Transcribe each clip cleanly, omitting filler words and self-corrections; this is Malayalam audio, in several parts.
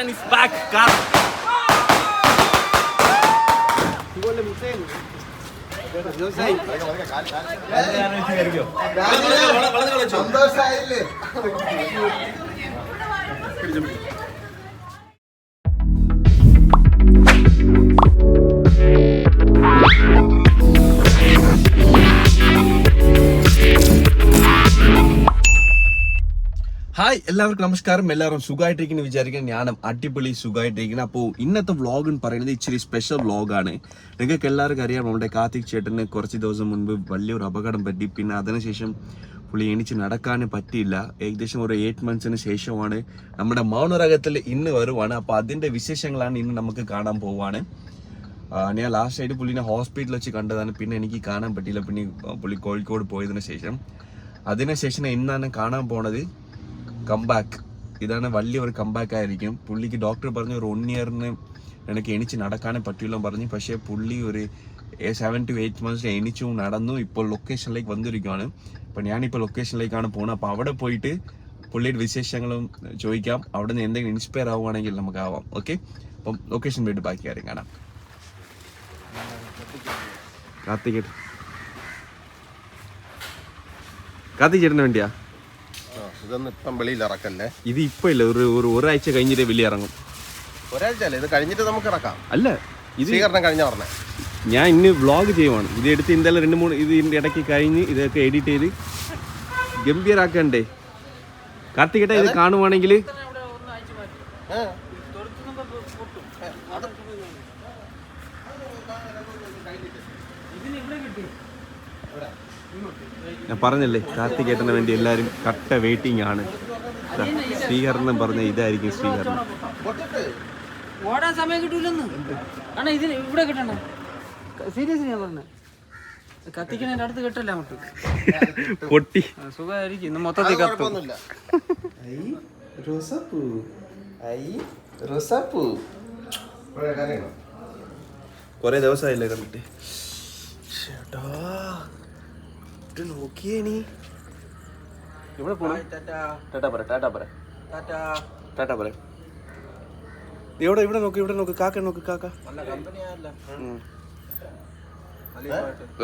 Captain is back. Car. സന്തോഷായില്ലേ? ഹായ്, എല്ലാവർക്കും നമസ്കാരം. എല്ലാവരും സുഖമായിട്ടിരിക്കുന്നു വിചാരിക്കാൻ. ഞാനും അടിപൊളി സുഖമായിട്ടിരിക്കുന്നു. അപ്പോൾ ഇന്നത്തെ വ്ളോഗ് എന്ന് പറയുന്നത് ഇച്ചിരി സ്പെഷ്യൽ വ്ളോഗാണ്. നിങ്ങൾക്ക് എല്ലാവർക്കും അറിയാം, നമ്മുടെ കാർത്തിക് ചേട്ടന് കുറച്ച് ദിവസം മുൻപ് വലിയൊരു അപകടം പറ്റി. പിന്നെ അതിനുശേഷം പുള്ളി എണീച്ച് നടക്കാൻ പറ്റിയില്ല. ഏകദേശം ഒരു 8 months ശേഷമാണ് നമ്മുടെ മൗനരാഗത്തിൽ ഇന്ന് വരുവാണ്. അപ്പോൾ അതിൻ്റെ വിശേഷങ്ങളാണ് ഇന്ന് നമുക്ക് കാണാൻ പോവാണ്. ഞാൻ ലാസ്റ്റ് ആയിട്ട് പുള്ളിനെ ഹോസ്പിറ്റലിൽ വെച്ച് കണ്ടതാണ്. പിന്നെ എനിക്ക് കാണാൻ പറ്റിയില്ല. പിന്നെ പുള്ളി കോഴിക്കോട് പോയതിനു ശേഷം അതിനുശേഷം ഇന്നാണ് കാണാൻ പോണത്. കംബാക്ക്, ഇതാണ് വലിയൊരു കംബാക്ക് ആയിരിക്കും. പുള്ളിക്ക് ഡോക്ടർ പറഞ്ഞു ഒരു 1 year എനിക്ക് എണിച്ച് നടക്കാനേ പറ്റില്ല പറഞ്ഞു. പക്ഷേ പുള്ളി ഒരു 7 to 8 months എണിച്ചു നടന്നു. ഇപ്പോൾ ലൊക്കേഷനിലേക്ക് വന്നിരിക്കുകയാണ്. അപ്പം ഞാനിപ്പോൾ ലൊക്കേഷനിലേക്കാണ് പോകുന്നത്. അപ്പോൾ അവിടെ പോയിട്ട് പുള്ളിയുടെ വിശേഷങ്ങളും ചോദിക്കാം. അവിടെ നിന്ന് എന്തെങ്കിലും ഇൻസ്പയർ ആവുകയാണെങ്കിൽ നമുക്ക് ആവാം. ഓക്കെ, അപ്പം ലൊക്കേഷൻ പോയിട്ട് ബാക്കി കാര്യം കാണാം. കാർത്തിക് ചേട്ടന് വേണ്ടിയാ ഇതൊന്നും ഇപ്പം വെളിയിൽ ഇറക്കല്ലേ? ഇത് ഇപ്പൊ ഇല്ല, ഒരാഴ്ച കഴിഞ്ഞിട്ട് വെളി ഇറങ്ങും. ഒരാഴ്ച അല്ലേ? ഇത് കഴിഞ്ഞിട്ട് നമുക്ക് ഇറക്കാം. അല്ല, ഇത് സ്വീകരണം കഴിഞ്ഞ പറഞ്ഞേ. ഞാൻ ഇന്ന് വ്ളോഗ് ചെയ്യുവാണ്. ഇത് എടുത്ത് എന്തായാലും 2-3 ഇതിന്റെ ഇടയ്ക്ക് കഴിഞ്ഞ് ഇതൊക്കെ എഡിറ്റ് ചെയ്ത് ഗംഭീരാക്കണ്ടേ. കാർത്തികേട്ട ഇത് കാണുവാണെങ്കിൽ ഞാൻ പറഞ്ഞല്ലേ, കാർത്തികേട്ടന് വേണ്ടി എല്ലാവരും കട്ട വെയിറ്റിംഗ് ആണ്. സ്വീകരണം പറഞ്ഞ ഇതായിരിക്കും സ്വീകരണം. ഓടാൻ സമയം കിട്ടൂലെന്ന് കാരണം ഇതിന് ഇവിടെ കിട്ടണം. സീരിയസ് ഞാൻ പറഞ്ഞ കത്തിക്കണേന്റെ അടുത്ത് കിട്ടല്ല അങ്ങോട്ട് പൊട്ടി സുഖമായിരിക്കും. ഇന്ന് മൊത്തത്തിൽ കത്തും. കൊറേ ദിവസമായില്ലേ കണ്ടിട്ട്. ചേട്ടാ നോക്കിയേ, നീ ഇവിടെ പോണ ഇവിടെ നോക്ക് കാക്ക നോക്ക് കാക്ക.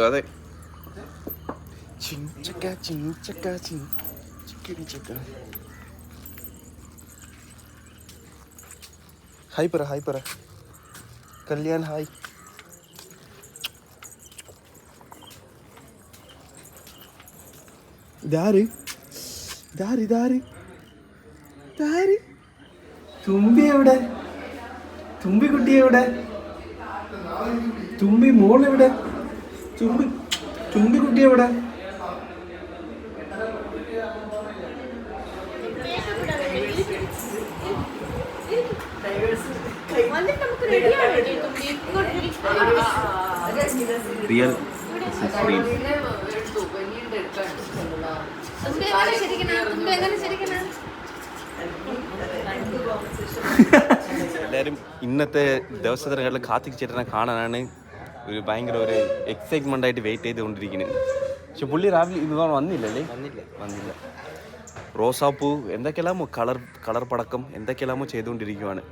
അതെ, ഹായ് പറ കല്യാൺ ഹായ്. ഇതാര് തുമ്പി എവിടെ? തുമ്പി കുട്ടി എവിടെ? തുമ്പി മോൾ എവിടെ? തുമ്പി കുട്ടി എവിടെ? റിയൽ എല്ലാവരും ഇന്നത്തെ ദിവസത്തിനെക്കാട്ടിലും കാർത്തിക് ചേട്ടനെ കാണാനാണ് ഒരു ഭയങ്കര ഒരു എക്സൈറ്റ്മെന്റ് ആയിട്ട് വെയിറ്റ് ചെയ്തുകൊണ്ടിരിക്കുന്നത്. പക്ഷെ പുള്ളി രാവിലെ ഇത് വന്നില്ലല്ലേ? വന്നില്ല. റോസാപ്പൂ എന്തൊക്കെയെല്ലാമോ കളർ പടക്കം എന്തൊക്കെയെല്ലാമോ ചെയ്തുകൊണ്ടിരിക്കുവാണ്.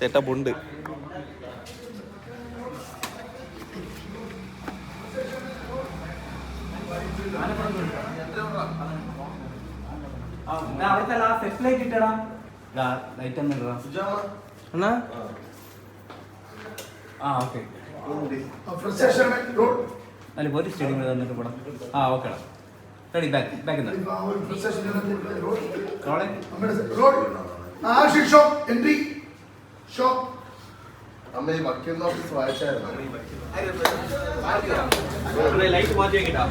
സെറ്റപ്പ് ഉണ്ട്. പോലീസ് സ്റ്റേഡിയം തന്നിട്ട് പോടാം. ഓക്കെ റെഡി ബാക്ക് ലൈറ്റ് മാറ്റി കേട്ടാ.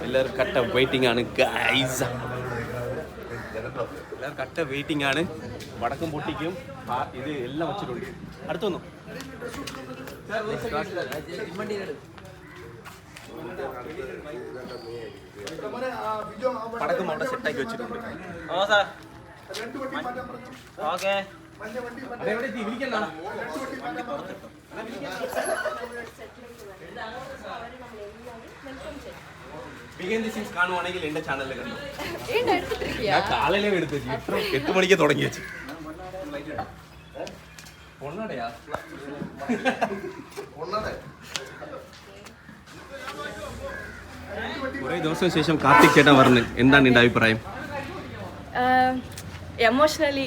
എല്ലാവരും കട്ട വെയിറ്റിംഗ് ആണ് ഗൈസ്. എല്ലാവരും കട്ട വെയിറ്റിംഗ് ആണ്. വടക്കം പൊട്ടിക്കും. ഇത് എല്ലാം വെച്ചിട്ടുണ്ട്. അടുത്തൊന്നു പടക്കം അവിടെ സെറ്റാക്കി വെച്ചിട്ടുണ്ട്. ഓക്കെ കാണുവാണെങ്കിൽ എന്റെ ചാനലിൽ കണ്ടു. ഞാൻ കാലയിലേ എടുത്തു 8 മണിക്ക് തുടങ്ങി വെച്ചു. കുറെ ദിവസം ശേഷം കാർത്തിക് ചേട്ടൻ പറഞ്ഞു. എന്താണ് എന്റെ അഭിപ്രായം? എമോഷണലി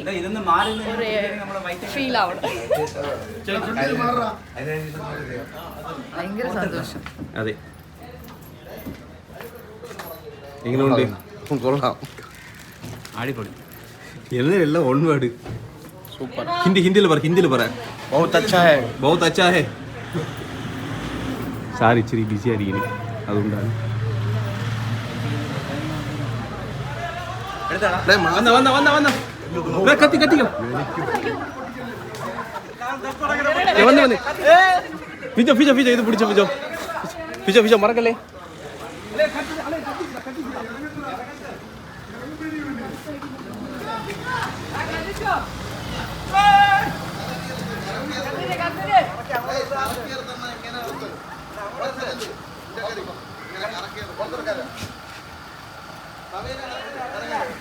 ഫീൽ ആവണം. ഭയങ്കര സന്തോഷം. അതെ, എങ്ങനെയുണ്ട്? കൊള്ളാം, അടിപൊളി. എല്ലാം ഓൺ വേർഡ്. സൂപ്പർ. ഹിന്ദിയിൽ പറ. बहुत अच्छा है. बहुत अच्छा है. സാർ ഇച്ചിരി ബിസി ആയിരിക്കും, അതുകൊണ്ടാണ്. കത്തിക്കോ. ഫിജോ ഇത് പിടിച്ചോ. ഫിജോ മറക്കല്ലേ.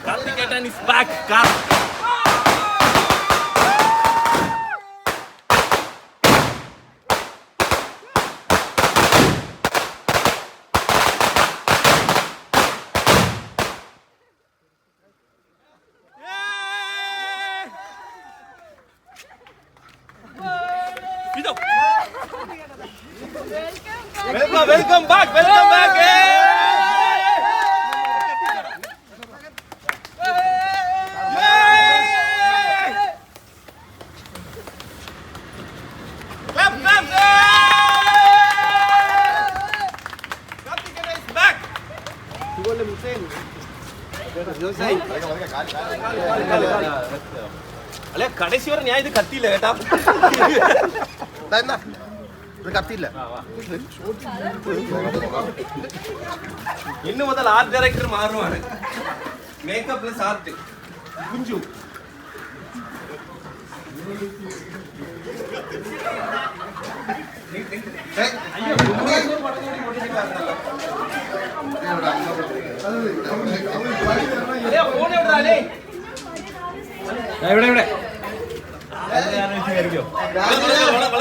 Karthikeyan is back. Welcome back. അല്ലെ കടസി വരെ ഞാൻ ഇത് കത്തിയില്ല കേട്ടാ. ഇത് കത്തിയില്ല. ഇന്ന് മുതൽ ആർട്ട് ഡയറക്ടർ മാറുവാണ്. Makeup plus art. കുഞ്ചു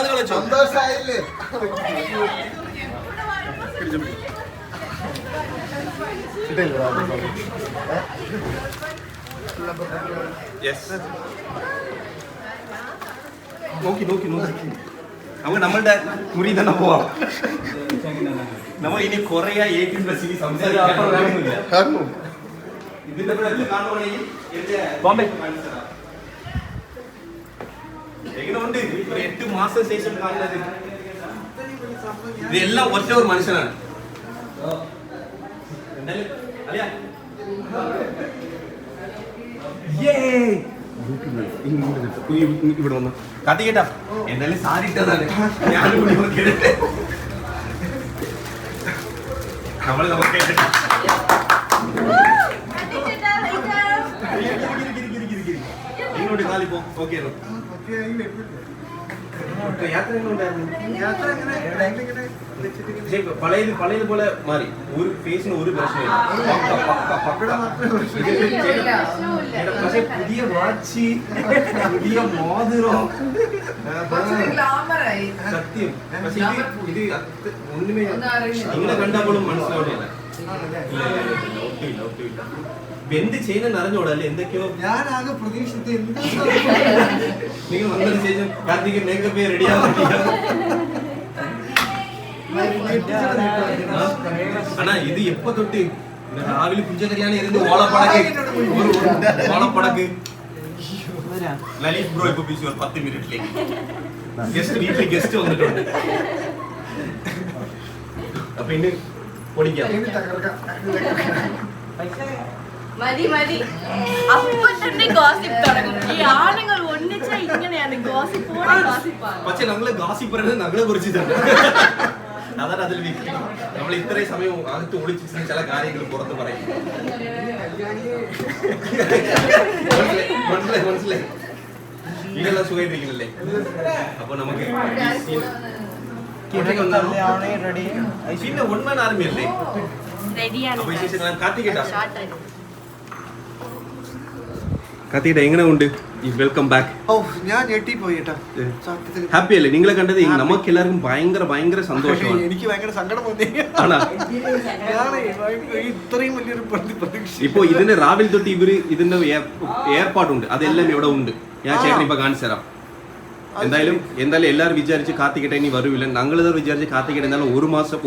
ഇവിടെ സന്തോഷായില്ലേ? നോക്കി നമുക്ക് നമ്മളുടെ മുറി തന്നെ പോവാം. നമ്മൾ ഇനി കൊറേ 18+ ഇനി സംസാരിക്കാനില്ല. ഇതിന്റെ കാണുവാണെങ്കിൽ ബോംബെ എങ്ങനെയുണ്ട്? ഒരു 8 മാസം ശേഷം കാണുന്നത്. ഇതെല്ലാം ഒറ്റ ഒരു മനുഷ്യനാണ്. ഇവിടെ വന്നു കത്തിക്കേട്ടാ. എന്തായാലും സാരി ഇട്ടതാണ്. ഞാനും നമ്മള് നമുക്ക് ഇങ്ങോട്ട് കാലിപ്പോ ഓക്കെ പഴയത് പോലെ മാറി. ഒരു ഫേസിന് ഒരു പ്രശ്നമില്ല. പക്ഷെ പുതിയ വാച്ച്, പുതിയ മോതിരം, സത്യം. പക്ഷെ ഇത് ഒന്നുമേ നിങ്ങളെ കണ്ടാപ്പോഴും മനസ്സിലാവില്ല. എന്ത് ചെയ്യുന്ന അറിഞ്ഞോടല്ലേ എന്തൊക്കെയോ. ഞാനാകെ പ്രതീക്ഷിച്ചത് നിങ്ങൾ വന്നതിന് ശേഷം കാർത്തിക് മേക്കപ്പ് റെഡിയാവാൻ അണ്ണാ. ഇത് എപ്പോ തൊട്ട് രാവിലെ പുഞ്ചകരിയാണ് ഇരുന്ന് ഓളപ്പടക്ക് ലലീഷ് ബ്രോ ഇപ്പൊ ബിസി 10 മിനിറ്റിലേക്ക് വീട്ടിലേക്ക് ഗസ്റ്റ് വന്നിട്ടുണ്ട്. അപ്പൊ ഇന്ന് പൊടിക്കാം. മതി അപ്പൊ തന്നെ ഗോസിപ്പ് തുടങ്ങും. ഈ ആണുങ്ങൾ ഒന്നിച്ചാ ഇങ്ങനെയാണ് ഗോസിപ്പ്. പക്ഷെ ഞങ്ങള് ഗോസിപ്പ് പറയുന്നത് ഞങ്ങളെ കുറിച്ച് തന്നെ. അതാണ് അതിൽ വ്യക്തി. നമ്മൾ ഇത്രയും സമയം അകത്ത് ഒളിച്ചിട്ട് ചില കാര്യങ്ങൾ പുറത്ത് പറയും. മനസ്സിലായി. നിങ്ങളെല്ലാം സുഖമായിട്ടിരിക്കുന്നില്ലേ? അപ്പൊ നമുക്ക് പിന്നെ ഒന്നാണ് ആർമിയല്ലേ? റെഡിയാണ് അപ്പൊ വിശേഷങ്ങൾ കാത്തിക്കട്ടാ. കാത്തിക്കട്ടെ, എങ്ങനെ ഉണ്ട്? Welcome back. ഓ ഞാൻ ഞെട്ടിപ്പോയി കേട്ടോ. ഹാപ്പി അല്ലേ നിങ്ങളെ കണ്ടത്? നമുക്ക് എല്ലാവർക്കും ഭയങ്കര സന്തോഷമാണ്. എനിക്ക് ഭയങ്കര സങ്കടം തോന്നി. ആണോ? ഇത്രയും വലിയൊരു പ്രതീക്ഷ. ഇപ്പൊ ഇതിന് രാവിലെ തൊട്ട് ഇതിന്റെ ഏർപ്പാടുണ്ട്, അതെല്ലാം ഇവിടെ ഉണ്ട്. ഞാൻ ചേട്ടൻ ഇപ്പൊ കാണിച്ചു തരാം. എന്തായാലും എല്ലാവരും വിചാരിച്ച് കാത്തിക്കട്ടെ ഇനി വരൂല്ല. ഞങ്ങളിത് വിചാരിച്ച് കാത്തിക്കട്ടെ എന്നാലും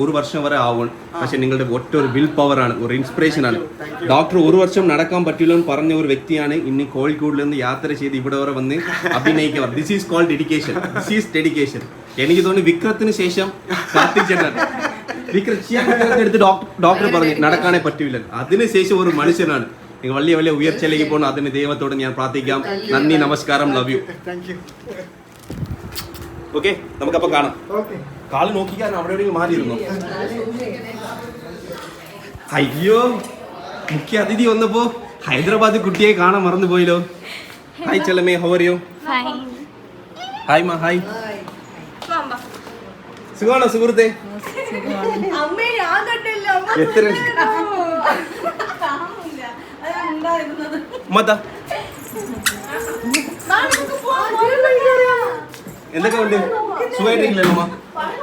ഒരു വർഷം വരെ ആവും. പക്ഷെ നിങ്ങളുടെ ഒറ്റ ഒരു വിൽ പവർ ആണ്, ഒരു ഇൻസ്പിറേഷൻ ആണ്. ഡോക്ടർ ഒരു വർഷം നടക്കാൻ പറ്റില്ല എന്ന് പറഞ്ഞ ഒരു വ്യക്തിയാണ് ഇന്ന് കോഴിക്കോടിൽ നിന്ന് യാത്ര ചെയ്ത് ഇവിടെ വരെ വന്ന് അഭിനയിക്കുക. This is called dedication. This is dedication. എനിക്ക് തോന്നുന്നു വിക്രത്തിന് ശേഷം കാത്തിച്ചേട്ടൻ എടുത്ത് ഡോക്ടർ പറഞ്ഞു നടക്കാനേ പറ്റൂല. അതിനുശേഷം ഒരു മനുഷ്യനാണ്. നിങ്ങൾ വലിയ ഉയർച്ചയിലേക്ക് പോകണം. അതിന് ദൈവത്തോട് ഞാൻ പ്രാർത്ഥിക്കാം. നന്ദി, നമസ്കാരം, ലവ് യു. ഓക്കെ, നമുക്കപ്പോ കാണാം. കാല് നോക്കിക്കാൻ അവിടെ എവിടെയെങ്കിലും മാറിയിരുന്നു. അയ്യോ, മുഖ്യ അതിഥി വന്നപ്പോ ഹൈദരാബാദ് കുട്ടിയെ കാണാൻ മറന്നു പോയല്ലോ. ഹായ് ചെല്ലമ്മേ, ഹൗ ആർ യു? ഹായ് മാ, ഹായ്. സുഖമാണോ സുഹൃത്തെ? എത്ര മതാ എന്തൊക്കെ ഉണ്ട്? സുഖമായിട്ടിരിക്കില്ലല്ലോ അമ്മ?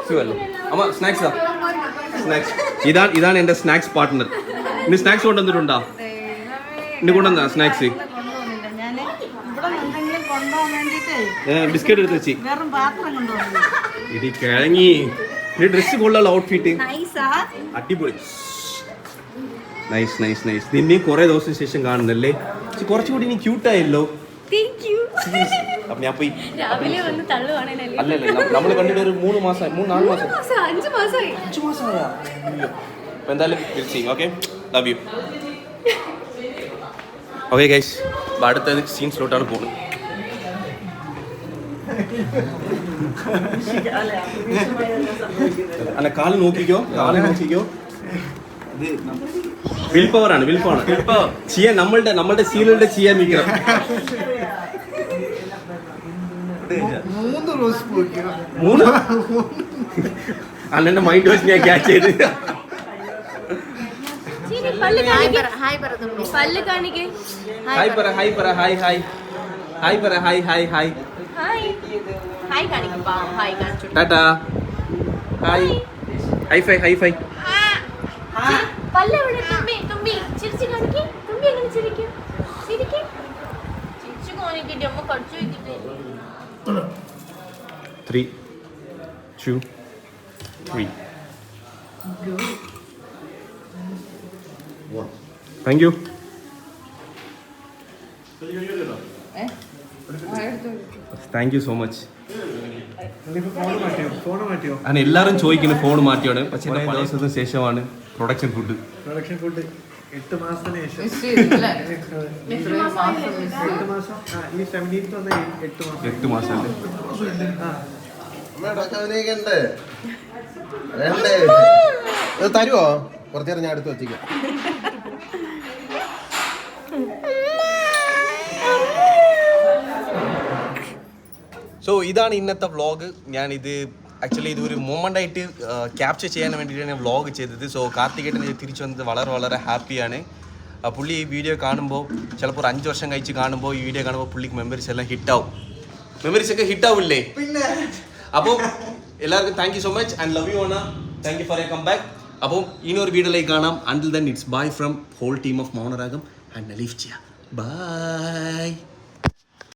സുഖമല്ലോ അമ്മ. സ്നാക്സാ? സ്നാക്സ് ഇതാണ് എന്റെ സ്നാക്സ് പാർട്ട്ണർ. ഇന്ന് സ്നാക്സ് കൊണ്ടുവന്നിട്ടുണ്ടോ? ഇന്ന് കൊണ്ടുവന്നാ സ്നാക്സ്? ബിസ്ക്കറ്റ് എടുത്ത് വെച്ച് ഇടി കിഴങ്ങി. ഡ്രസ് കൊള്ളാലോ, ഔട്ട്ഫിറ്റ് അടിപൊളി. നൈസ്. നിന്നെയും കുറെ ദിവസം ശേഷം കാണുന്നല്ലേ? കുറച്ചുകൂടി നീ ക്യൂട്ടായല്ലോ. ഞാൻ പോയി അല്ലല്ലേ, നമ്മള് കണ്ടിട്ട് ഒരു 3 മാസം 4 മാസം 5 മാസമായ. എന്തായാലും okay, love you. Okay guys, അടുത്ത സീൻസിലോട്ടാണ് പോകുന്നത്. അല്ല, കാല് നോക്കിക്കോ. വിൽ പവർ ആണ്. ചെയ്യാൻ നമ്മളുടെ സീലുകളുടെ ചെയ്യാൻ വിക്രം. 3 അണ്ണന്റെ മൈൻഡ് വാഷ് ഞാൻ ക്യാച്ച് ചെയ്ത്. ടാറ്റാ. ഹായ്. ഹൈഫൈ. തുമ്പി ചിരിച്ചു കാണിക്കേ. തുമ്പി എങ്ങനെ ചിരിക്കും? ചിരിച്ചു കാണിക്കട്ടെ. അമ്മ കടിച്ചു വെച്ചിട്ട്. 3, 2, 3. Thank you. Thank you so much. അങ്ങനെ എല്ലാവരും ചോദിക്കുന്നു ഫോൺ മാറ്റിയാണ്. പക്ഷെ പല ദിവസത്തിന് ശേഷമാണ് പ്രൊഡക്ഷൻ ഫുഡ് 8 മാസത്തിന് ശേഷം. 8 മാസം തരുവോ? കുറച്ചേരം ഞാൻ എടുത്ത് വെച്ചിരിക്കാം. സോ ഇതാണ് ഇന്നത്തെ വ്ളോഗ്. ഞാനിത് ആക്ച്വലി ഇതൊരു മൊമെൻ്റ് ആയിട്ട് ക്യാപ്ചർ ചെയ്യാൻ വേണ്ടിയിട്ടാണ് ഞാൻ വ്ളോഗ് ചെയ്തത്. സോ കാർത്തികേട്ടൻ തിരിച്ചു വന്നത് വളരെ ഹാപ്പിയാണ്. പുള്ളി ഈ വീഡിയോ കാണുമ്പോൾ ചിലപ്പോൾ 5 വർഷം കഴിച്ച് കാണുമ്പോൾ ഈ വീഡിയോ കാണുമ്പോൾ പുള്ളിക്ക് മെമ്മറീസ് എല്ലാം ഹിറ്റാവും. മെമ്മറീസ് ഒക്കെ ഹിറ്റാവില്ലേ? അപ്പോൾ എല്ലാവർക്കും thank you so much and love you അണ്ണ. Thank you for come back. അപ്പോൾ ഇനി ഒരു വീഡിയോയിലേക്ക് കാണാം. Until then it's bye from whole team of Mounaragam and Naleef Gea. By.